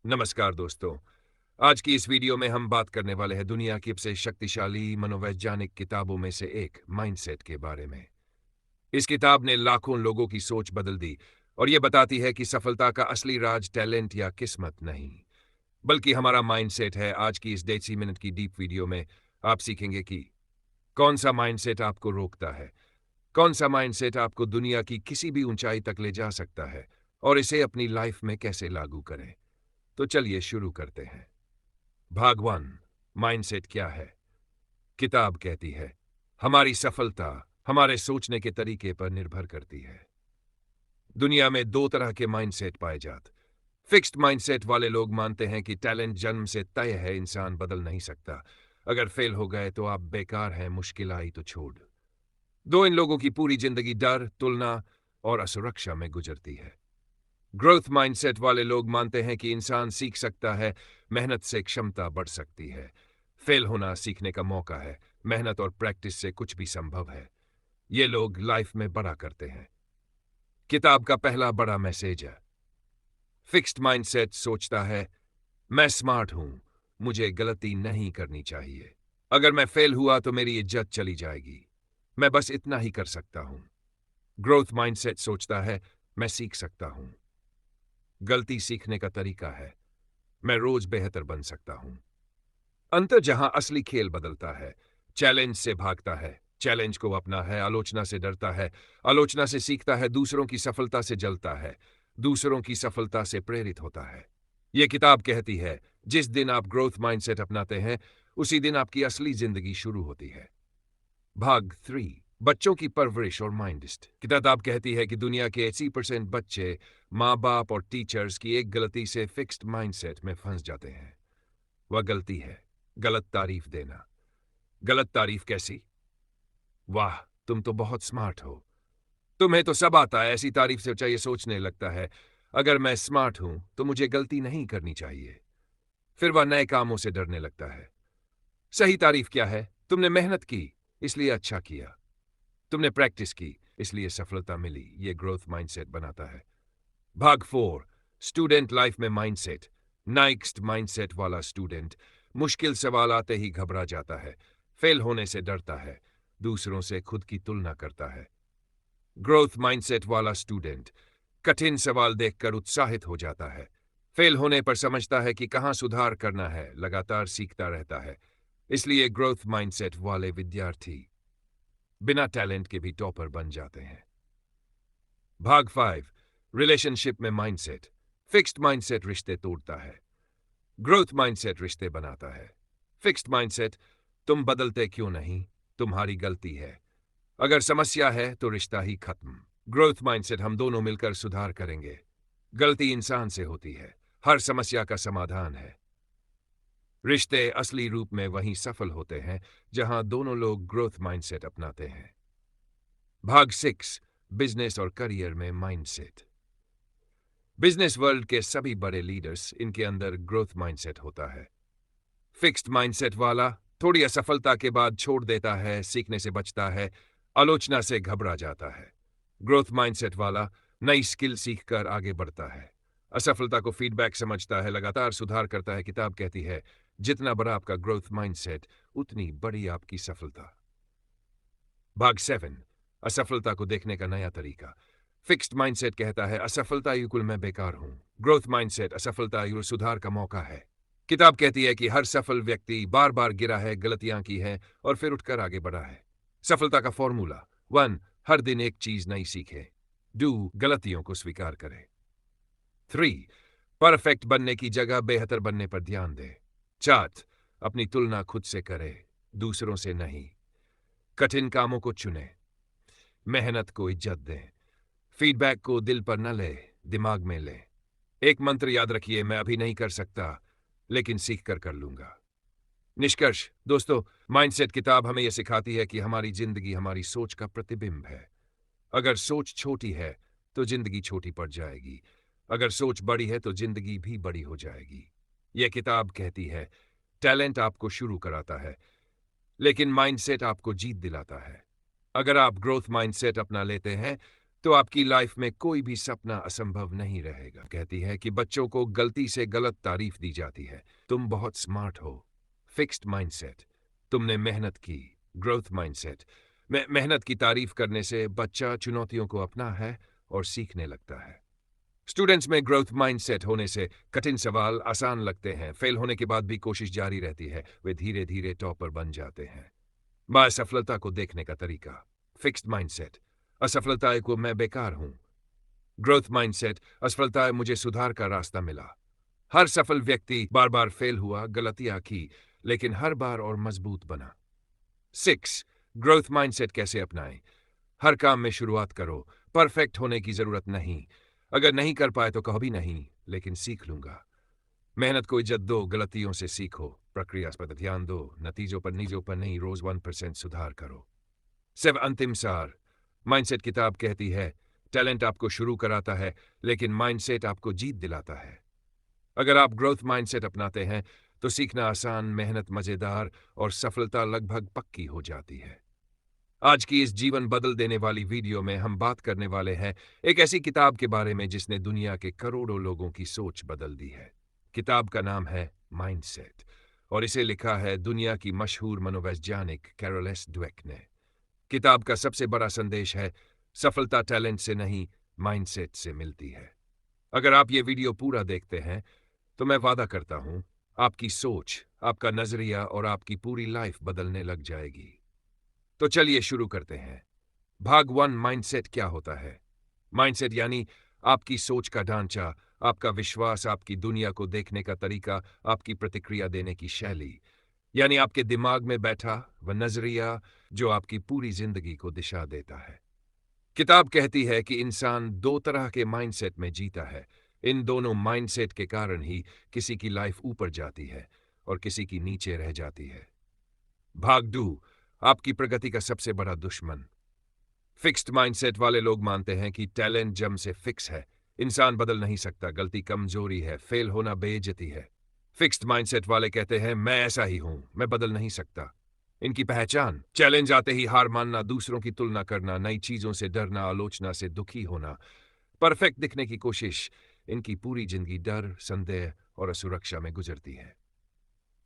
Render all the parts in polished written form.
नमस्कार दोस्तों। आज की इस वीडियो में हम बात करने वाले हैं दुनिया की सबसे शक्तिशाली मनोवैज्ञानिक किताबों में से एक माइंडसेट के बारे में। इस किताब ने लाखों लोगों की सोच बदल दी और ये बताती है कि सफलता का असली राज टैलेंट या किस्मत नहीं, बल्कि हमारा माइंडसेट है। आज की इस 150 मिनट की डीप वीडियो में आप सीखेंगे कि कौन सा माइंडसेट आपको रोकता है, कौन सा माइंडसेट आपको दुनिया की किसी भी ऊंचाई तक ले जा सकता है और इसे अपनी लाइफ में कैसे लागू करें। तो चलिए शुरू करते हैं। भाग 1। माइंडसेट क्या है? किताब कहती है हमारी सफलता हमारे सोचने के तरीके पर निर्भर करती है। दुनिया में दो तरह के माइंडसेट पाए जाते। फिक्स्ड माइंडसेट वाले लोग मानते हैं कि टैलेंट जन्म से तय है, इंसान बदल नहीं सकता। अगर फेल हो गए तो आप बेकार हैं, मुश्किल आई तो छोड़ दो। इन लोगों की पूरी जिंदगी डर, तुलना और असुरक्षा में गुजरती है। ग्रोथ माइंडसेट वाले लोग मानते हैं कि इंसान सीख सकता है, मेहनत से क्षमता बढ़ सकती है। फेल होना सीखने का मौका है, मेहनत और प्रैक्टिस से कुछ भी संभव है। ये लोग लाइफ में बड़ा करते हैं। किताब का पहला बड़ा मैसेज है। फिक्स्ड माइंडसेट सोचता है मैं स्मार्ट हूं, मुझे गलती नहीं करनी चाहिए। अगर मैं फेल हुआ तो मेरी इज्जत चली जाएगी, मैं बस इतना ही कर सकता हूं। ग्रोथ माइंडसेट सोचता है मैं सीख सकता हूं, गलती सीखने का तरीका है, मैं रोज बेहतर बन सकता हूं। अंतर जहां असली खेल बदलता है। चैलेंज से भागता है, चैलेंज को अपना है। आलोचना से डरता है, आलोचना से सीखता है। दूसरों की सफलता से जलता है, दूसरों की सफलता से प्रेरित होता है। यह किताब कहती है जिस दिन आप ग्रोथ माइंडसेट अपनाते हैं उसी दिन आपकी असली जिंदगी शुरू होती है। भाग 3। बच्चों की परवरिश और माइंडसेट। किताब कहती है कि दुनिया के 80% बच्चे माँ बाप और टीचर्स की एक गलती से फिक्स्ड माइंडसेट में फंस जाते हैं। वह गलती है गलत तारीफ देना। गलत तारीफ कैसी? वाह, तुम तो बहुत स्मार्ट हो, तुम्हें तो सब आता है। ऐसी तारीफ से चाहिए सोचने लगता है अगर मैं स्मार्ट हूं तो मुझे गलती नहीं करनी चाहिए। फिर वह नए कामों से डरने लगता है। सही तारीफ क्या है? तुमने मेहनत की इसलिए अच्छा किया, तुमने प्रैक्टिस की इसलिए सफलता मिली। यह ग्रोथ माइंडसेट बनाता है। भाग 4। स्टूडेंट लाइफ में माइंडसेट। नाइक्स्ट माइंडसेट वाला स्टूडेंट मुश्किल सवाल आते ही घबरा जाता है, फेल होने से डरता है, दूसरों से खुद की तुलना करता है। ग्रोथ माइंडसेट वाला स्टूडेंट कठिन सवाल देखकर उत्साहित हो जाता है, फेल होने पर समझता है कि कहां सुधार करना है, लगातार सीखता रहता है। इसलिए ग्रोथ माइंडसेट वाले विद्यार्थी बिना टैलेंट के भी टॉपर बन जाते हैं। भाग 5। रिलेशनशिप में माइंडसेट। फिक्स्ड माइंडसेट रिश्ते तोड़ता है, ग्रोथ माइंडसेट रिश्ते बनाता है। फिक्स्ड माइंडसेट तुम बदलते क्यों नहीं, तुम्हारी गलती है, अगर समस्या है तो रिश्ता ही खत्म। ग्रोथ माइंडसेट हम दोनों मिलकर सुधार करेंगे, गलती इंसान से होती है, हर समस्या का समाधान है। रिश्ते असली रूप में वहीं सफल होते हैं जहां दोनों लोग ग्रोथ माइंडसेट अपनाते हैं। भाग 6। बिजनेस और करियर में माइंडसेट। बिजनेस वर्ल्ड के सभी बड़े लीडर्स इनके अंदर ग्रोथ माइंडसेट होता है। फिक्स्ड माइंडसेट वाला थोड़ी असफलता के बाद छोड़ देता है, सीखने से बचता है, आलोचना से घबरा जाता है। ग्रोथ माइंडसेट वाला नई स्किल सीखकर आगे बढ़ता है, असफलता को फीडबैक समझता है, लगातार सुधार करता है। किताब कहती है जितना बड़ा आपका ग्रोथ माइंडसेट उतनी बड़ी आपकी सफलता। भाग 7। असफलता को देखने का नया तरीका। फिक्स्ड माइंडसेट कहता है असफलता युकुल मैं बेकार हूं, ग्रोथ माइंडसेट असफलता युकुल सुधार का मौका है। किताब कहती है कि हर सफल व्यक्ति बार बार गिरा है, गलतियां की हैं और फिर उठकर आगे बढ़ा है। सफलता का फॉर्मूला 1। हर दिन एक चीज नई सीखे। 2। गलतियों को स्वीकार करे। 3। परफेक्ट बनने की जगह बेहतर बनने पर ध्यान दे। 4। अपनी तुलना खुद से करे, दूसरों से नहीं। कठिन कामों को चुने, मेहनत को इज्जत दें, फीडबैक को दिल पर न ले, दिमाग में ले। एक मंत्र याद रखिए, मैं अभी नहीं कर सकता लेकिन सीख कर लूंगा। निष्कर्ष दोस्तों, माइंडसेट किताब हमें यह सिखाती है कि हमारी जिंदगी हमारी सोच का प्रतिबिंब है। अगर सोच छोटी है तो जिंदगी छोटी पड़ जाएगी, अगर सोच बड़ी है तो जिंदगी भी बड़ी हो जाएगी। यह किताब कहती है टैलेंट आपको शुरू कराता है लेकिन माइंडसेट आपको जीत दिलाता है। अगर आप ग्रोथ माइंडसेट अपना लेते हैं तो आपकी लाइफ में कोई भी सपना असंभव नहीं रहेगा। कहती है कि बच्चों को गलती से गलत तारीफ दी जाती है। तुम बहुत स्मार्ट हो, फिक्स्ड माइंडसेट। तुमने मेहनत की, ग्रोथ माइंडसेट। मेहनत की तारीफ करने से बच्चा चुनौतियों को अपना है और सीखने लगता है। स्टूडेंट्स में ग्रोथ माइंडसेट होने से कठिन सवाल आसान लगते हैं। फेल होने के बाद भी कोशिश जारी रहती है। वे धीरे धीरे टॉपर बन जाते हैं। असफलता को देखने का तरीका, फिक्स्ड माइंडसेट। असफलता को मैं बेकार हूं। ग्रोथ माइंडसेट, असफलता मुझे सुधार का रास्ता मिला। हर सफल व्यक्ति बार बार फेल हुआ, गलतियां की, लेकिन हर बार और मजबूत बना। 6 ग्रोथ माइंडसेट कैसे अपनाएं? हर काम में शुरुआत करो। परफेक्ट होने की जरूरत नहीं। अगर नहीं कर पाए तो कहो भी नहीं, लेकिन सीख लूंगा। मेहनत को इज्जत दो, गलतियों से सीखो। प्रक्रिया पर ध्यान दो, नतीजों पर नहीं। रोज 1% सुधार करो। सिर्फ अंतिम सार, माइंडसेट किताब कहती है टैलेंट आपको शुरू कराता है, लेकिन माइंडसेट आपको जीत दिलाता है। अगर आप ग्रोथ माइंडसेट अपनाते हैं तो सीखना आसान, मेहनत मजेदार और सफलता लगभग पक्की हो जाती है। आज की इस जीवन बदल देने वाली वीडियो में हम बात करने वाले हैं एक ऐसी किताब के बारे में जिसने दुनिया के करोड़ों लोगों की सोच बदल दी है। किताब का नाम है माइंडसेट और इसे लिखा है दुनिया की मशहूर मनोवैज्ञानिक कैरोल एस डवेक ने। किताब का सबसे बड़ा संदेश है सफलता टैलेंट से नहीं, माइंडसेट से मिलती है। अगर आप ये वीडियो पूरा देखते हैं तो मैं वादा करता हूं आपकी सोच, आपका नजरिया और आपकी पूरी लाइफ बदलने लग जाएगी। तो चलिए शुरू करते हैं। भाग 1, माइंडसेट क्या होता है? माइंडसेट यानी आपकी सोच का ढांचा, आपका विश्वास, आपकी दुनिया को देखने का तरीका, आपकी प्रतिक्रिया देने की शैली, यानी आपके दिमाग में बैठा वह नजरिया जो आपकी पूरी जिंदगी को दिशा देता है। किताब कहती है कि इंसान दो तरह के माइंडसेट में जीता है। इन दोनों माइंडसेट के कारण ही किसी की लाइफ ऊपर जाती है और किसी की नीचे रह जाती है। भाग 2, आपकी प्रगति का सबसे बड़ा दुश्मन। फिक्स्ड माइंडसेट वाले लोग मानते हैं कि टैलेंट जन्म से फिक्स है, इंसान बदल नहीं सकता, गलती कमजोरी है, फेल होना बेइज्जती है। फिक्स्ड माइंडसेट वाले कहते हैं मैं ऐसा ही हूं, मैं बदल नहीं सकता। इनकी पहचान, चैलेंज आते ही हार मानना, दूसरों की तुलना करना, नई चीजों से डरना, आलोचना से दुखी होना, परफेक्ट दिखने की कोशिश। इनकी पूरी जिंदगी डर, संदेह और असुरक्षा में गुजरती है।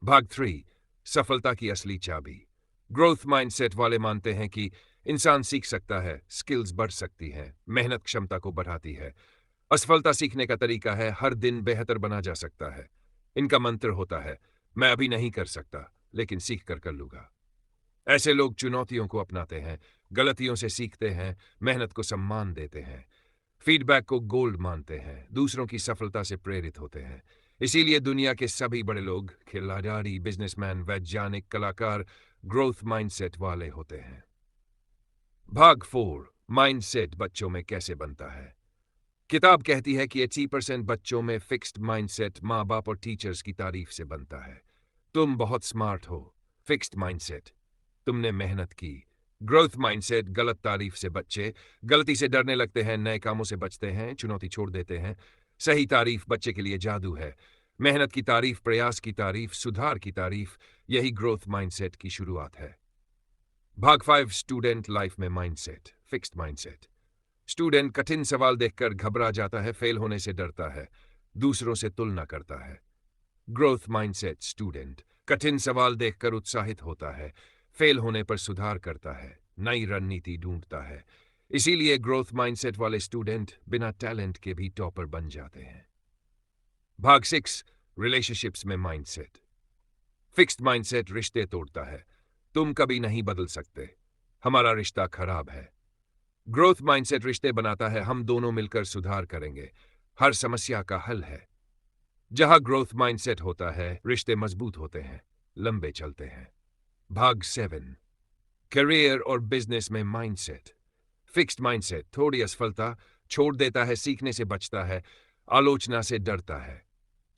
भाग 3, सफलता की असली चाबी। ग्रोथ माइंडसेट वाले मानते हैं कि इंसान सीख सकता है, स्किल्स बढ़ सकती हैं, मेहनत क्षमता को बढ़ाती है। असफलता सीखने का तरीका है, हर दिन बेहतर बना जा सकता है। इनका मंत्र होता है मैं अभी नहीं कर सकता, लेकिन सीख कर लूंगा। ऐसे लोग चुनौतियों को अपनाते हैं, गलतियों से सीखते हैं, मेहनत को सम्मान देते हैं, फीडबैक को गोल्ड मानते हैं, दूसरों की सफलता से प्रेरित होते हैं। इसीलिए दुनिया के सभी बड़े लोग, खिलाड़ी, बिजनेसमैन, वैज्ञानिक, कलाकार ग्रोथ माइंडसेट वाले होते हैं। भाग 4, माइंडसेट बच्चों में कैसे बनता है? किताब कहती है कि 80% बच्चों में फिक्स्ड माइंडसेट माँ बाप और टीचर्स की तारीफ से बनता है। तुम बहुत स्मार्ट हो, फिक्स्ड माइंडसेट। तुमने मेहनत की। ग्रोथ माइंडसेट, गलत तारीफ से बच्चे गलती से डरने लगते हैं, नए कामों से बचते हैं, चुनौती छोड़ देते हैं। सही तारीफ बच्चे के लिए जादू है। मेहनत की तारीफ, प्रयास की तारीफ, सुधार की तारीफ, यही ग्रोथ माइंडसेट की शुरुआत है। भाग 5, स्टूडेंट लाइफ में माइंडसेट, फिक्स्ड माइंडसेट। स्टूडेंट कठिन सवाल देखकर घबरा जाता है, फेल होने से डरता है, दूसरों से तुलना करता है। ग्रोथ माइंडसेट स्टूडेंट कठिन सवाल देखकर उत्साहित होता है, फेल होने पर सुधार करता है, नई रणनीति ढूंढता है। इसीलिए ग्रोथ माइंडसेट वाले स्टूडेंट बिना टैलेंट के भी टॉपर बन जाते हैं। भाग 6, रिलेशनशिप्स में माइंडसेट। फिक्स्ड माइंडसेट रिश्ते तोड़ता है। तुम कभी नहीं बदल सकते, हमारा रिश्ता खराब है। ग्रोथ माइंडसेट रिश्ते बनाता है, हम दोनों मिलकर सुधार करेंगे, हर समस्या का हल है। जहां ग्रोथ माइंडसेट होता है, रिश्ते मजबूत होते हैं, लंबे चलते हैं। भाग 7, करियर और बिजनेस में माइंडसेट। फिक्स्ड माइंडसेट थोड़ी असफलता छोड़ देता है, सीखने से बचता है, आलोचना से डरता है।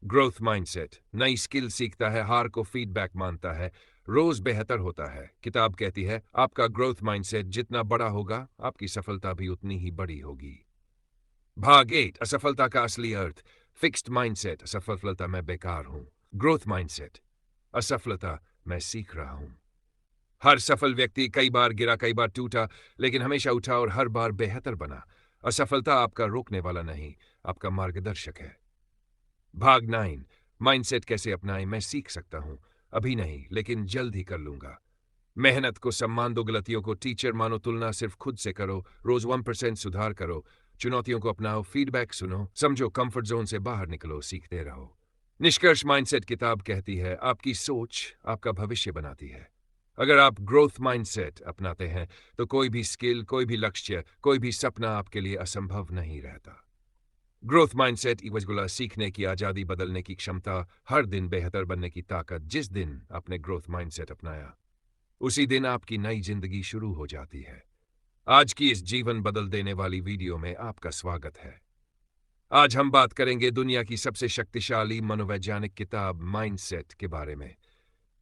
ग्रोथ माइंडसेट नई स्किल सीखता है, हार को फीडबैक मानता है, रोज बेहतर होता है। किताब कहती है आपका ग्रोथ माइंडसेट जितना बड़ा होगा, आपकी सफलता भी उतनी ही बड़ी होगी। भाग 8, असफलता का असली अर्थ। फिक्स्ड माइंडसेट, असफलता मैं बेकार हूं। ग्रोथ माइंडसेट, असफलता मैं सीख रहा हूं। हर सफल व्यक्ति कई बार गिरा, कई बार टूटा, लेकिन हमेशा उठा और हर बार बेहतर बना। असफलता आपका रोकने वाला नहीं, आपका मार्गदर्शक है। भाग 9, माइंडसेट कैसे अपनाएं। मैं सीख सकता हूं, अभी नहीं लेकिन जल्द ही कर लूंगा। मेहनत को सम्मान दो, गलतियों को टीचर मानो, तुलना सिर्फ खुद से करो, रोज 1% सुधार करो, चुनौतियों को अपनाओ, फीडबैक सुनो, समझो, कंफर्ट जोन से बाहर निकलो, सीखते रहो। निष्कर्ष, माइंडसेट किताब कहती है आपकी सोच आपका भविष्य बनाती है। अगर आप ग्रोथ माइंडसेट अपनाते हैं तो कोई भी स्किल, कोई भी लक्ष्य, कोई भी सपना आपके लिए असंभव नहीं रहता। ग्रोथ माइंडसेट इक्वल्स सीखने की आजादी, बदलने की क्षमता, हर दिन बेहतर बनने की ताकत। जिस दिन आपने ग्रोथ माइंडसेट अपनाया उसी दिन आपकी नई जिंदगी शुरू हो जाती है। आज की इस जीवन बदल देने वाली वीडियो में आपका स्वागत है। आज हम बात करेंगे दुनिया की सबसे शक्तिशाली मनोवैज्ञानिक किताब माइंडसेट के बारे में।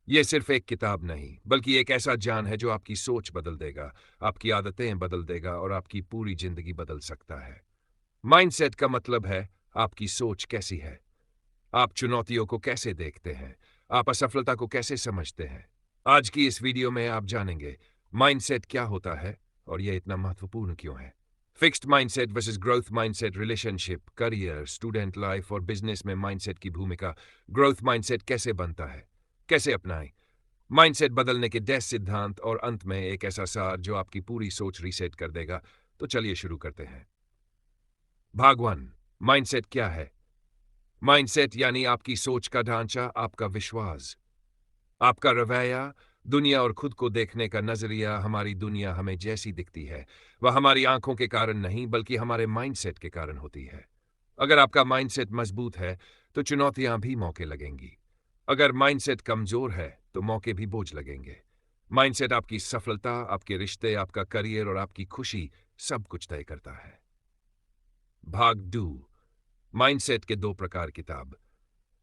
यह सिर्फ एक किताब नहीं, बल्कि एक ऐसा ज्ञान है जो आपकी सोच बदल देगा, आपकी आदतें बदल देगा और आपकी पूरी जिंदगी बदल सकता है। माइंडसेट का मतलब है आपकी सोच कैसी है, आप चुनौतियों को कैसे देखते हैं, आप असफलता को कैसे समझते हैं। आज की इस वीडियो में आप जानेंगे माइंडसेट क्या होता है और यह इतना महत्वपूर्ण क्यों है। Fixed mindset versus growth mindset, relationship, career, student life और बिजनेस में माइंडसेट की भूमिका। ग्रोथ माइंडसेट कैसे बनता है, कैसे अपनाएं। माइंडसेट बदलने के 10 सिद्धांत और अंत में एक ऐसा सार जो आपकी पूरी सोच रीसेट कर देगा। तो चलिए शुरू करते हैं। भाग 1, माइंडसेट क्या है। माइंडसेट यानी आपकी सोच का ढांचा, आपका विश्वास, आपका रवैया, दुनिया और खुद को देखने का नजरिया। हमारी दुनिया हमें जैसी दिखती है वह हमारी आंखों के कारण नहीं बल्कि हमारे माइंडसेट के कारण होती है। अगर आपका माइंडसेट मजबूत है तो चुनौतियां भी मौके लगेंगी। अगर माइंडसेट कमजोर है तो मौके भी बोझ लगेंगे। माइंडसेट आपकी सफलता, आपके रिश्ते, आपका करियर और आपकी खुशी सब कुछ तय करता है। भाग 2, माइंडसेट के 2 प्रकार। किताब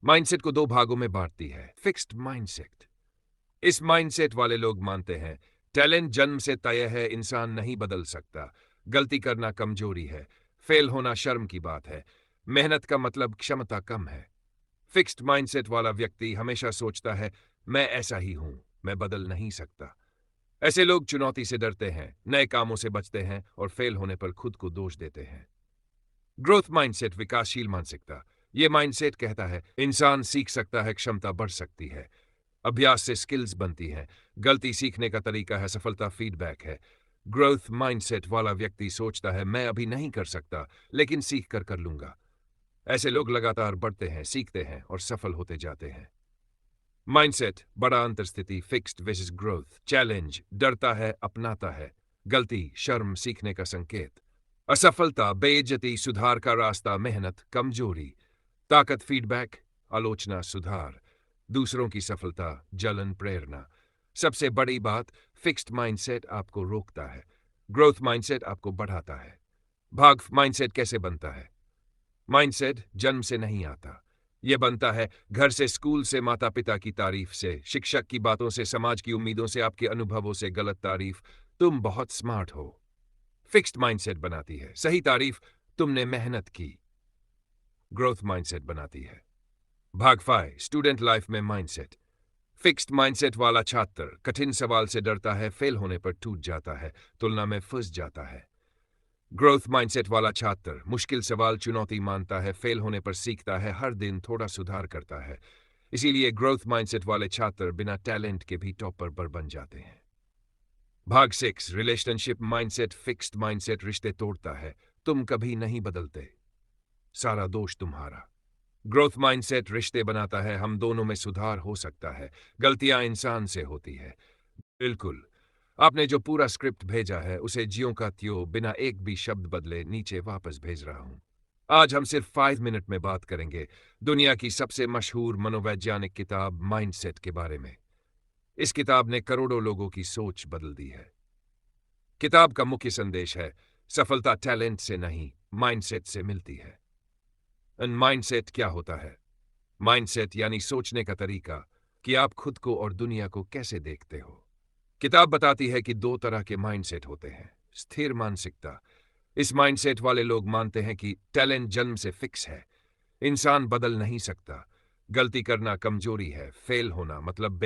माइंडसेट को 2 भागों में बांटती है। फिक्स्ड माइंडसेट, इस माइंडसेट वाले लोग मानते हैं टैलेंट जन्म से तय है, इंसान नहीं बदल सकता, गलती करना कमजोरी है, फेल होना शर्म की बात है, मेहनत का मतलब क्षमता कम है। फिक्स्ड माइंडसेट वाला व्यक्ति हमेशा सोचता है मैं ऐसा ही हूं, मैं बदल नहीं सकता। ऐसे लोग चुनौती से डरते हैं, नए कामों से बचते हैं और फेल होने पर खुद को दोष देते हैं। ग्रोथ माइंडसेट, विकासशील मानसिकता, यह माइंडसेट कहता है इंसान सीख सकता है, क्षमता बढ़ सकती है, अभ्यास से स्किल्स बनती हैं, गलती सीखने का तरीका है, सफलता फीडबैक है। ग्रोथ माइंडसेट वाला व्यक्ति सोचता है मैं अभी नहीं कर सकता लेकिन सीख कर लूंगा। ऐसे लोग लगातार बढ़ते हैं, सीखते हैं और सफल होते जाते हैं। माइंडसेट, बड़ा अंतर स्थिति। फिक्स्ड वर्सेस ग्रोथ, चैलेंज, डरता है, अपनाता है, गलती, शर्म, सीखने का संकेत, असफलता, बेइज्जती, सुधार का रास्ता, मेहनत, कमजोरी, ताकत, फीडबैक, आलोचना, सुधार, दूसरों की सफलता, जलन, प्रेरणा। सबसे बड़ी बात, फिक्स्ड माइंडसेट आपको रोकता है, ग्रोथ माइंडसेट आपको बढ़ाता है। भाग, माइंडसेट कैसे बनता है। माइंडसेट जन्म से नहीं आता, यह बनता है घर से, स्कूल से, माता पिता की तारीफ से, शिक्षक की बातों से, समाज की उम्मीदों से, आपके अनुभवों से, गलत तारीफ, तुम बहुत स्मार्ट हो, फिक्स्ड माइंडसेट बनाती है, सही तारीफ, तुमने मेहनत की, ग्रोथ माइंडसेट बनाती है। भाग 5, स्टूडेंट लाइफ में माइंडसेट। फिक्स्ड माइंडसेट वाला छात्र कठिन सवाल से डरता है, फेल होने पर टूट जाता है, तुलना में फंस जाता है। ग्रोथ माइंडसेट वाला छात्र मुश्किल सवाल चुनौती मानता है, फेल होने पर सीखता है, हर दिन थोड़ा सुधार करता है। इसीलिए ग्रोथ माइंडसेट वाले छात्र बिना टैलेंट के भी टॉपर पर बन जाते हैं। भाग 6, रिलेशनशिप माइंडसेट। फिक्स्ड माइंडसेट रिश्ते तोड़ता है, तुम कभी नहीं बदलते, सारा दोष तुम्हारा। ग्रोथ माइंडसेट रिश्ते बनाता है, हम दोनों में सुधार हो सकता है, गलतियां इंसान से होती है। बिल्कुल, आपने जो पूरा स्क्रिप्ट भेजा है उसे ज्यों का त्यों, बिना एक भी शब्द बदले नीचे वापस भेज रहा हूं। आज हम सिर्फ 5 मिनट में बात करेंगे दुनिया की सबसे मशहूर मनोवैज्ञानिक किताब माइंडसेट के बारे में। इस किताब ने करोड़ों लोगों की सोच बदल दी है। किताब का मुख्य संदेश है सफलता टैलेंट से नहीं, माइंडसेट से मिलती है। माइंडसेट क्या होता है। माइंडसेट यानी सोचने का तरीका, कि आप खुद को और दुनिया को कैसे देखते हो। किताब बताती है कि 2 तरह के माइंडसेट होते हैं। स्थिर मानसिकता, इस माइंडसेट वाले लोग मानते हैं कि टैलेंट जन्म से फिक्स है, इंसान बदल नहीं सकता, गलती करना कमजोरी है, फेल होना मतलब